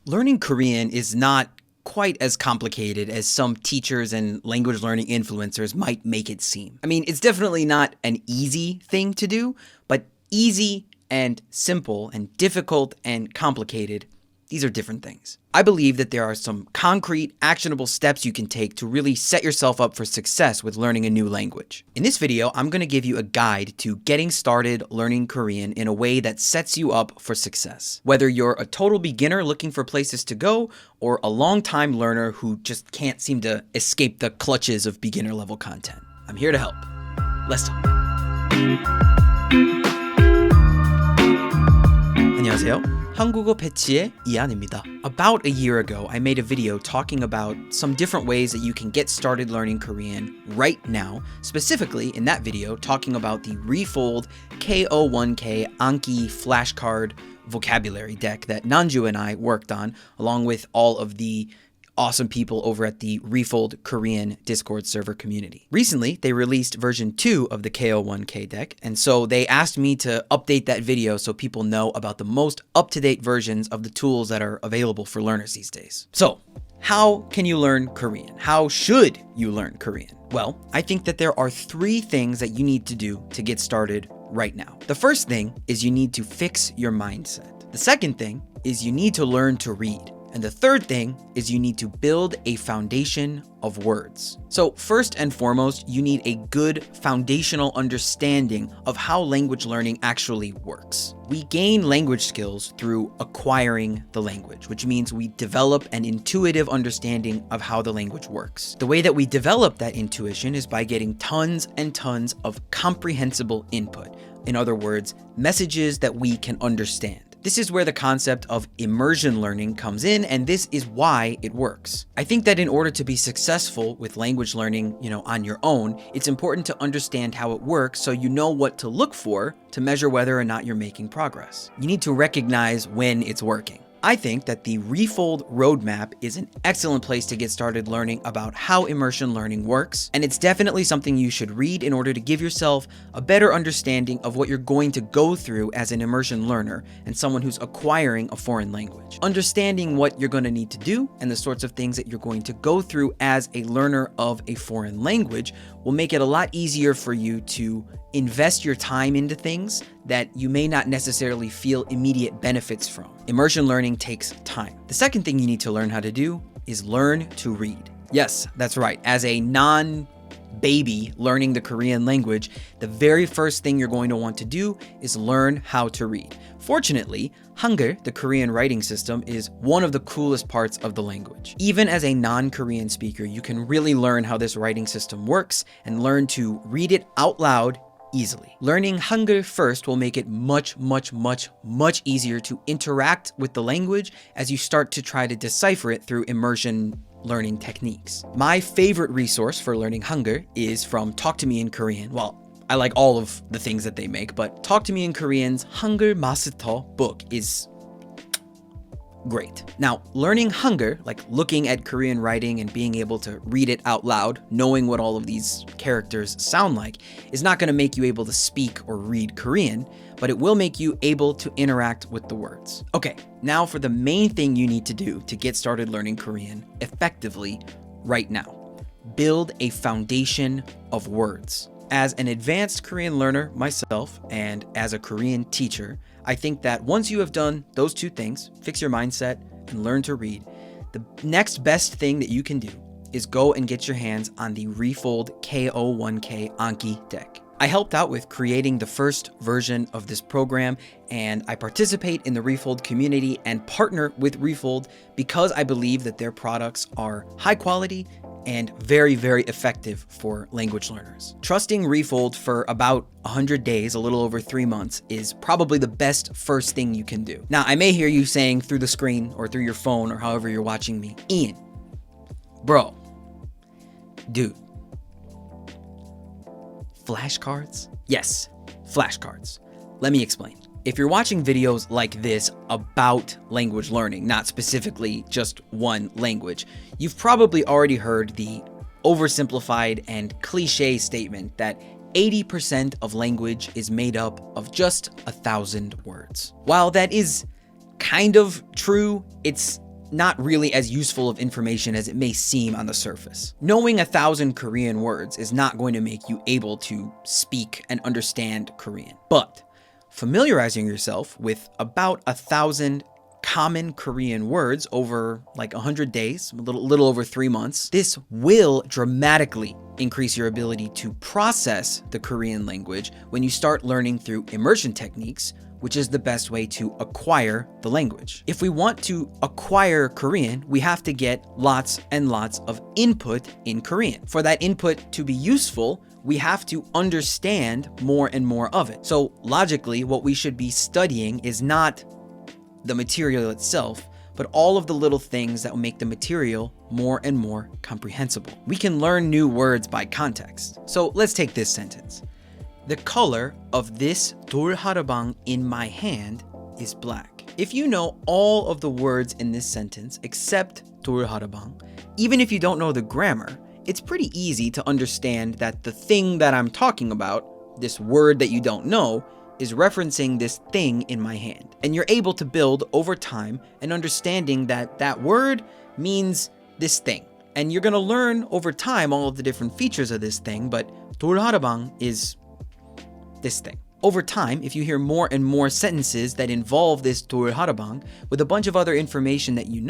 Learning Korean is not quite as complicated as some teachers and language learning influencers might make it seem. I mean, it's definitely not an easy thing to do, but easy and simple and difficult and complicated, these are different things. I believe that there are some concrete, actionable steps you can take to really set yourself up for success with learning a new language. In this video, I'm going to give you a guide to getting started learning Korean in a way that sets you up for success. Whether you're a total beginner looking for places to go, or a long-time learner who just can't seem to escape the clutches of beginner level content, I'm here to help. Let's talk. 안녕하세요. 한국어 패치의 이한입니다. About a year ago, I made a video talking about some different ways that you can get started learning Korean right now. Specifically, in that video, talking about the Refold KO1K Anki Flashcard vocabulary deck that Nanju and I worked on, along with all of the awesome people over at the Refold Korean Discord server community. Recently, they released version 2 of the KO1K deck, and so they asked me to update that video so people know about the most up-to-date versions of the tools that are available for learners these days. So, how can you learn Korean? How should you learn Korean? Well, I think that there are 3 things that you need to do to get started right now. The first thing is you need to fix your mindset. The second thing is you need to learn to read. And the third thing is you need to build a foundation of words. So first and foremost, you need a good foundational understanding of how language learning actually works. We gain language skills through acquiring the language, which means we develop an intuitive understanding of how the language works. The way that we develop that intuition is by getting tons and tons of comprehensible input. In other words, messages that we can understand. This is where the concept of immersion learning comes in, and this is why it works. I think that in order to be successful with language learning, on your own, it's important to understand how it works so you know what to look for to measure whether or not you're making progress. You need to recognize when it's working. I think that the Refold roadmap is an excellent place to get started learning about how immersion learning works, and it's definitely something you should read in order to give yourself a better understanding of what you're going to go through as an immersion learner and someone who's acquiring a foreign language. Understanding what you're going to need to do and the sorts of things that you're going to go through as a learner of a foreign language will make it a lot easier for you to invest your time into things that you may not necessarily feel immediate benefits from. Immersion learning takes time. The second thing you need to learn how to do is learn to read. Yes, that's right. As a non-baby learning the Korean language, the very first thing you're going to want to do is learn how to read. Fortunately, Hangeul, the Korean writing system, is one of the coolest parts of the language. Even as a non-Korean speaker, you can really learn how this writing system works and learn to read it out loud easily. Learning Hangeul first will make it much easier to interact with the language as you start to try to decipher it through immersion learning techniques. My favorite resource for learning Hangeul is from Talk to Me in Korean. Well, I like all of the things that they make, but Talk to Me in Korean's Hangeul Master book is great. Now, learning Hangeul, like looking at Korean writing and being able to read it out loud, knowing what all of these characters sound like, is not going to make you able to speak or read Korean, but it will make you able to interact with the words. Okay, now for the main thing you need to do to get started learning Korean effectively right now. Build a foundation of words. As an advanced Korean learner myself, and as a Korean teacher, I think that once you have done those 2 things, fix your mindset and learn to read, the next best thing that you can do is go and get your hands on the Refold KO1K Anki deck. I helped out with creating the first version of this program, and I participate in the Refold community and partner with Refold because I believe that their products are high quality and very effective for language learners. Trusting Refold for about 100 days, a little over 3 months, is probably the best first thing you can do. Now, I may hear you saying through the screen or through your phone or however you're watching me, Ian, bro, dude, flashcards? Yes, flashcards. Let me explain. If you're watching videos like this about language learning, not specifically just one language, you've probably already heard the oversimplified and cliche statement that 80% of language is made up of just 1,000 words. While that is kind of true, it's not really as useful of information as it may seem on the surface. Knowing 1,000 Korean words is not going to make you able to speak and understand Korean, but familiarizing yourself with about 1,000 common Korean words over like 100 days, a little over 3 months, this will dramatically increase your ability to process the Korean language when you start learning through immersion techniques, which is the best way to acquire the language. If we want to acquire Korean, we have to get lots and lots of input in Korean. For that input to be useful, we have to understand more and more of it. So logically, what we should be studying is not the material itself, but all of the little things that will make the material more and more comprehensible. We can learn new words by context. So let's take this sentence. The color of this 돌하르방 in my hand is black. If you know all of the words in this sentence except 돌하르방, even if you don't know the grammar, it's pretty easy to understand that the thing that I'm talking about, this word that you don't know, is referencing this thing in my hand. And you're able to build over time an understanding that that word means this thing. And you're gonna learn over time all of the different features of this thing, but 돌하르방 is this thing. Over time, if you hear more and more sentences that involve this 돌하르방 with a bunch of other information that you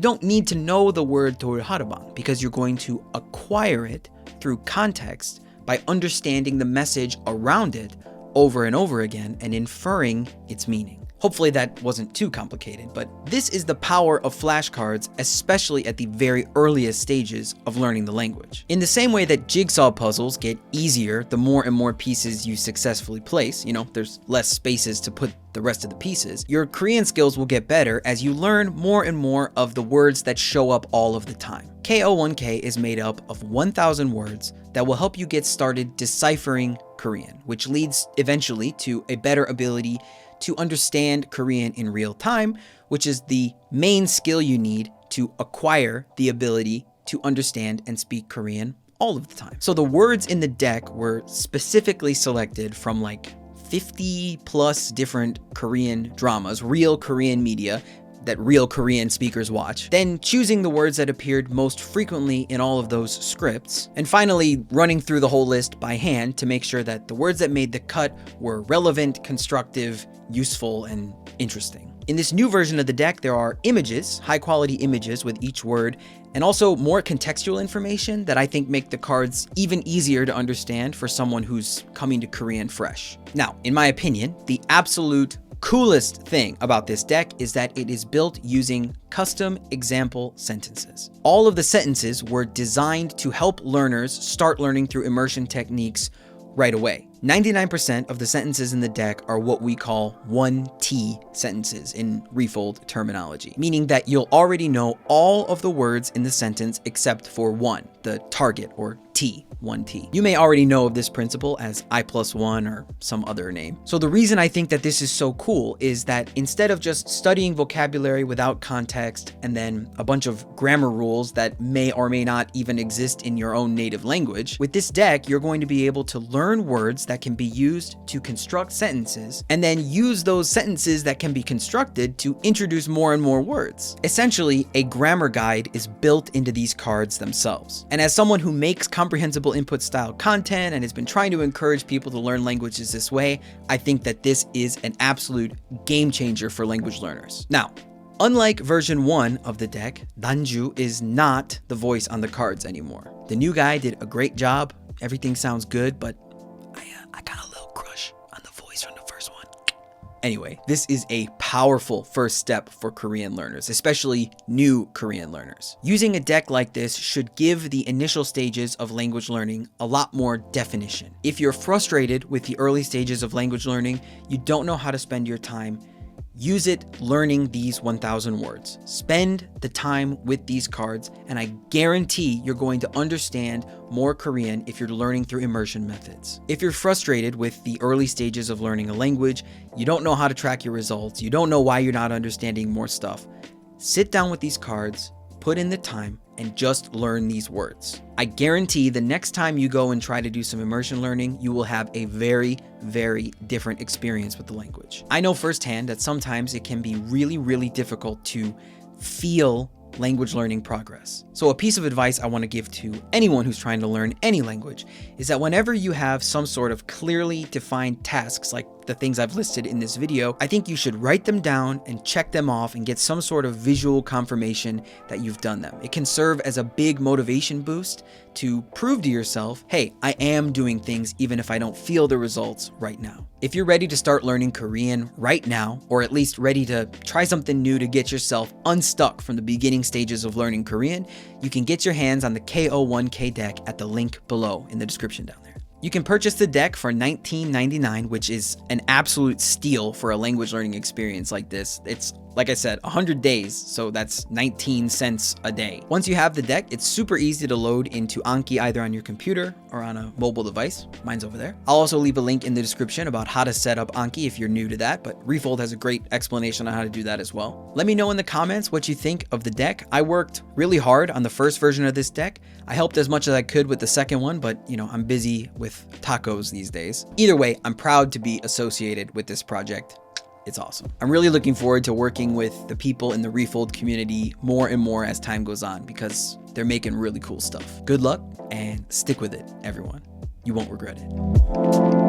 don't need to know the word 돌하르방 because you're going to acquire it through context by understanding the message around it over and over again and inferring its meaning. Hopefully that wasn't too complicated, but this is the power of flashcards, especially at the very earliest stages of learning the language. In the same way that jigsaw puzzles get easier the more and more pieces you successfully place, there's less spaces to put the rest of the pieces, your Korean skills will get better as you learn more and more of the words that show up all of the time. KO1K is made up of 1,000 words that will help you get started deciphering Korean, which leads eventually to a better ability to understand Korean in real time, which is the main skill you need to acquire the ability to understand and speak Korean all of the time. So the words in the deck were specifically selected from like 50 plus different Korean dramas, real Korean media that real Korean speakers watch, then choosing the words that appeared most frequently in all of those scripts, and finally running through the whole list by hand to make sure that the words that made the cut were relevant, constructive, useful, and interesting. In this new version of the deck, there are images, high quality images with each word, and also more contextual information that I think make the cards even easier to understand for someone who's coming to Korean fresh. Now, in my opinion, the absolute coolest thing about this deck is that it is built using custom example sentences. All of the sentences were designed to help learners start learning through immersion techniques right away. 99% of the sentences in the deck are what we call 1T sentences in Refold terminology, meaning that you'll already know all of the words in the sentence except for one, the target or T, 1T. You may already know of this principle as I+1 or some other name. So the reason I think that this is so cool is that instead of just studying vocabulary without context and then a bunch of grammar rules that may or may not even exist in your own native language, with this deck, you're going to be able to learn words that can be used to construct sentences and then use those sentences that can be constructed to introduce more and more words. Essentially, a grammar guide is built into these cards themselves. And as someone who makes comprehensible input style content and has been trying to encourage people to learn languages this way, I think that this is an absolute game changer for language learners. Now, unlike version 1 of the deck, Danju is not the voice on the cards anymore. The new guy did a great job. Everything sounds good, but I got a little crush on the voice from the first one. Anyway, this is a powerful first step for Korean learners, especially new Korean learners. Using a deck like this should give the initial stages of language learning a lot more definition. If you're frustrated with the early stages of language learning, you don't know how to spend your time, use it learning these 1,000 words. Spend the time with these cards, and I guarantee you're going to understand more Korean if you're learning through immersion methods. If you're frustrated with the early stages of learning a language, you don't know how to track your results, you don't know why you're not understanding more stuff, sit down with these cards, put in the time, and just learn these words. I guarantee the next time you go and try to do some immersion learning, you will have a very, very different experience with the language. I know firsthand that sometimes it can be really, really difficult to feel language learning progress. So a piece of advice I want to give to anyone who's trying to learn any language is that whenever you have some sort of clearly defined tasks like the things I've listed in this video, I think you should write them down and check them off and get some sort of visual confirmation that you've done them. It can serve as a big motivation boost to prove to yourself, hey, I am doing things even if I don't feel the results right now. If you're ready to start learning Korean right now, or at least ready to try something new to get yourself unstuck from the beginning stages of learning Korean, you can get your hands on the KO1K deck at the link below in the description down there. You can purchase the deck for $19.99, which is an absolute steal for a language learning experience like this. It's, like I said, 100 days, so that's 19 cents a day. Once you have the deck, it's super easy to load into Anki either on your computer or on a mobile device. Mine's over there. I'll also leave a link in the description about how to set up Anki if you're new to that, but Refold has a great explanation on how to do that as well. Let me know in the comments what you think of the deck. I worked really hard on the first version of this deck. I helped as much as I could with the second one, but I'm busy with tacos these days. Either way, I'm proud to be associated with this project. It's awesome. I'm really looking forward to working with the people in the Refold community more and more as time goes on because they're making really cool stuff. Good luck and stick with it, everyone. You won't regret it.